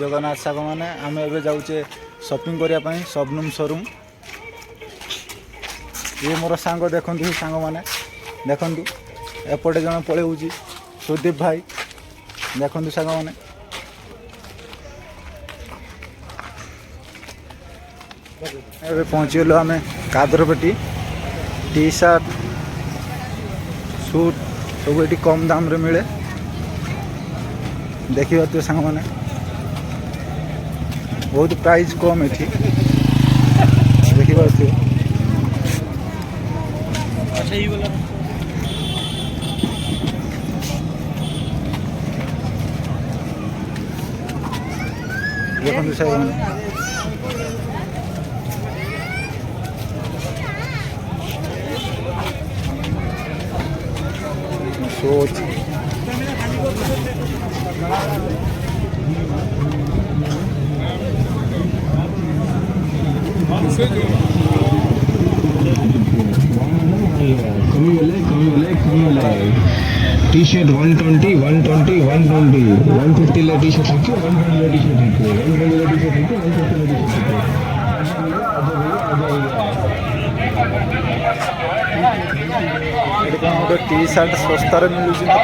जगन्नाथ साग मैंने आम ए जाऊे शॉपिंग करने शबनम शोरूम। ये मोर सांग देखु सांग मैंने देखु एपटे जन पलि सुदीप भाई देखु सांग मैंने ए पहुँचीगलु आम कादरपेटी टी सार्ट सूट सब ये कम दाम रे मिले देखी पारे सांग मैंने बहुत प्राइस कम ये देखी पारे देखो सांग मैंने सोच टी शर्ट 120 120 120 150 ला टी शर्ट है 120 ला टी शर्ट है 120 ला टी शर्ट है 150 ला टी शर्ट है गोटे टी सार्ट सस्तार मिलूँ ना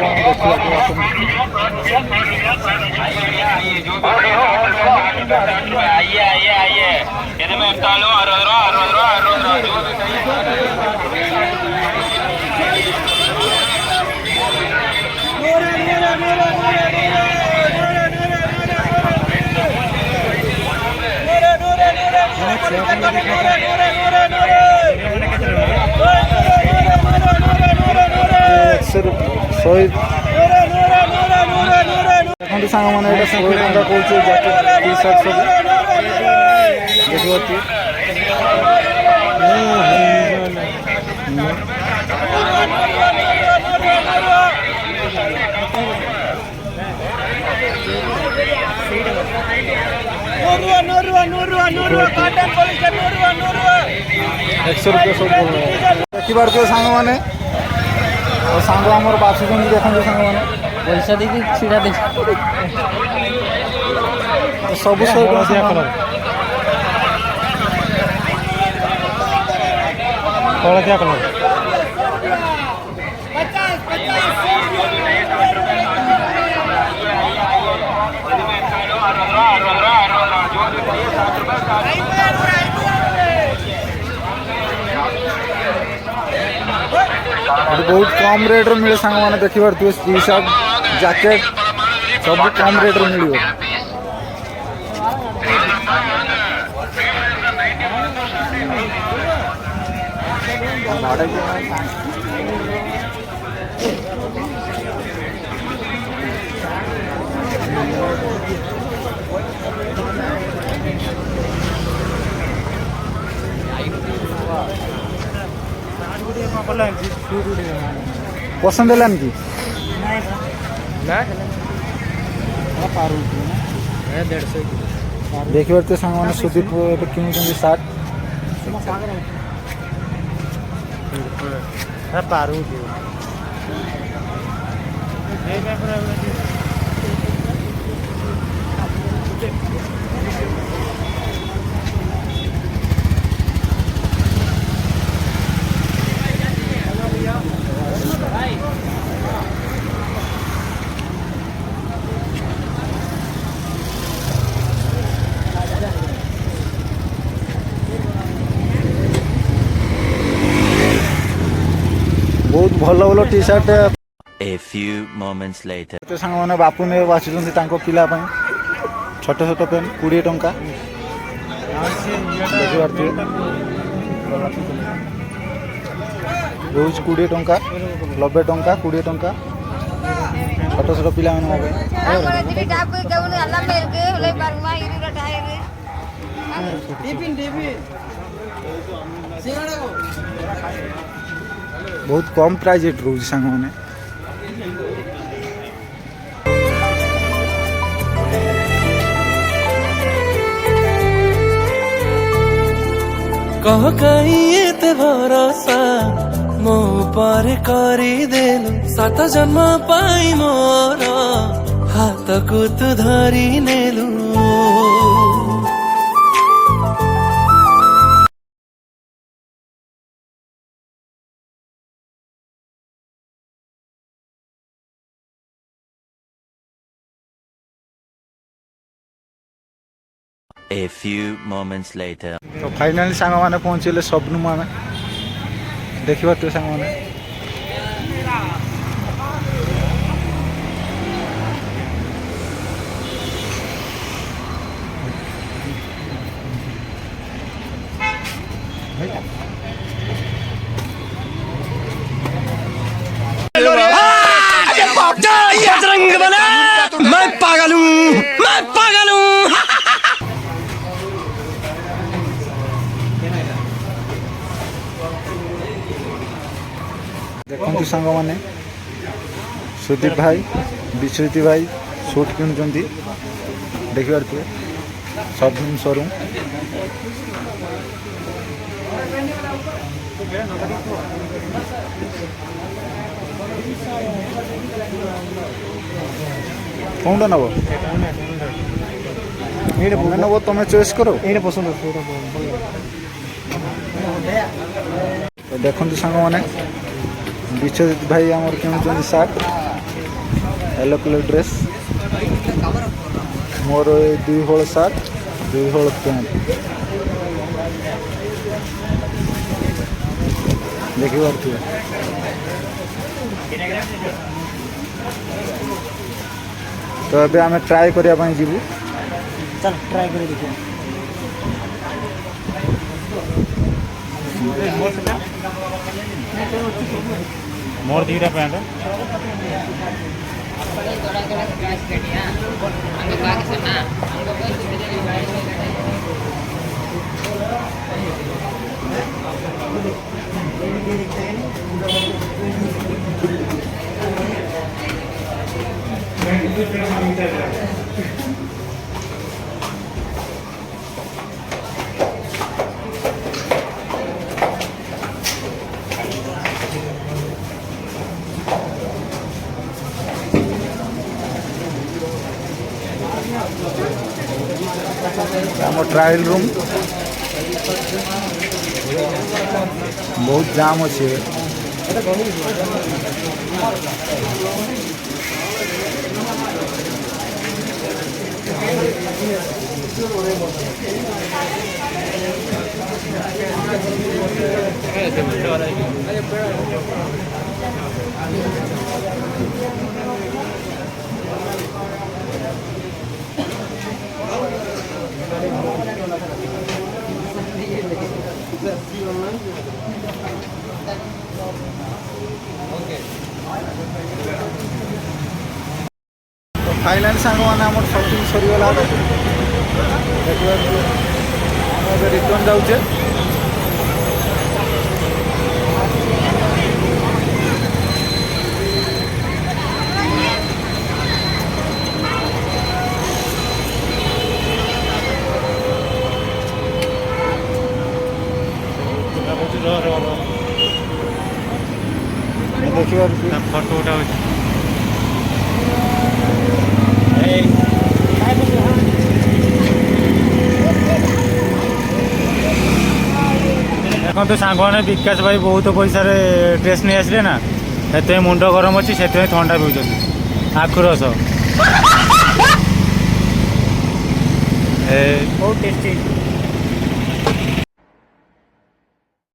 देखते सांग मैंने 100 टका कौन जैकेट टी सर्ट सब देखिए ₹100 सब देखी पारे सांग मैंने सांग आम बाछुं देखते सांग मैंने पैसा देखिए छीड़ा दे सब 100 टका कलर क्या कलर बहुत कम रेट मिले सांग मैंने देखी पारे टी शर्ट जैकेट सब कम रेट मिल पसंद है कि देखी पारे सांग मैंने सुदीप किणुं सार्ट पारू बहुत भल भल T shirt A few moments later. सांग मैंने बापू ने बाछुं पिला छोट छोट पेन 20 टंका देखी पारे रोज 20 टंका 90 टंका 20 टंका छोट छोट पिला बहुत कम प्राइस रेट रोज सांग मैंने कह कहीं एते भरोसा मो पर करी देलु 7 जन्म पाई मोर ହାତକୁ ତୁ ଧରି ନେଲୁ। A few moments later. तो फाइनाली सांगमाने पहुँचले सबनु आमे देखिबा तो सांगमाने बजरंग बना, मैं पागल हूँ, मैं पागल हूँ। देखो सांग मैंने सुदीप भाई विश्रुति भाई सुट किणुंट देखी पारे सब शोरूम कौन नब नब तुम चॉइस करो पसंद तो देखो सांग मैंने विश्वजित भाई आमर किणुंट सार्ट येलो कलर ड्रेस मोर 2 हल सार्ट 2 हल पैंट देखी पारे तो अभी आम ट्राए करने जीवु चल ट्राई कर देखिए मोर दीटा पैंट आम ट्रायल रूम बहुत जाम अच्छे फाइनाल सांग मैंने आम शॉपिंग सरीगला देखिए रिटर्न जाऊे देखिए फोटो उठा देखो सांग मैंने विकास भाई बहुत पैसा ड्रेस नहीं आसले ना से मुंड गरम अच्छी से थंडा पीछे आखु रस बहुत टेस्टी।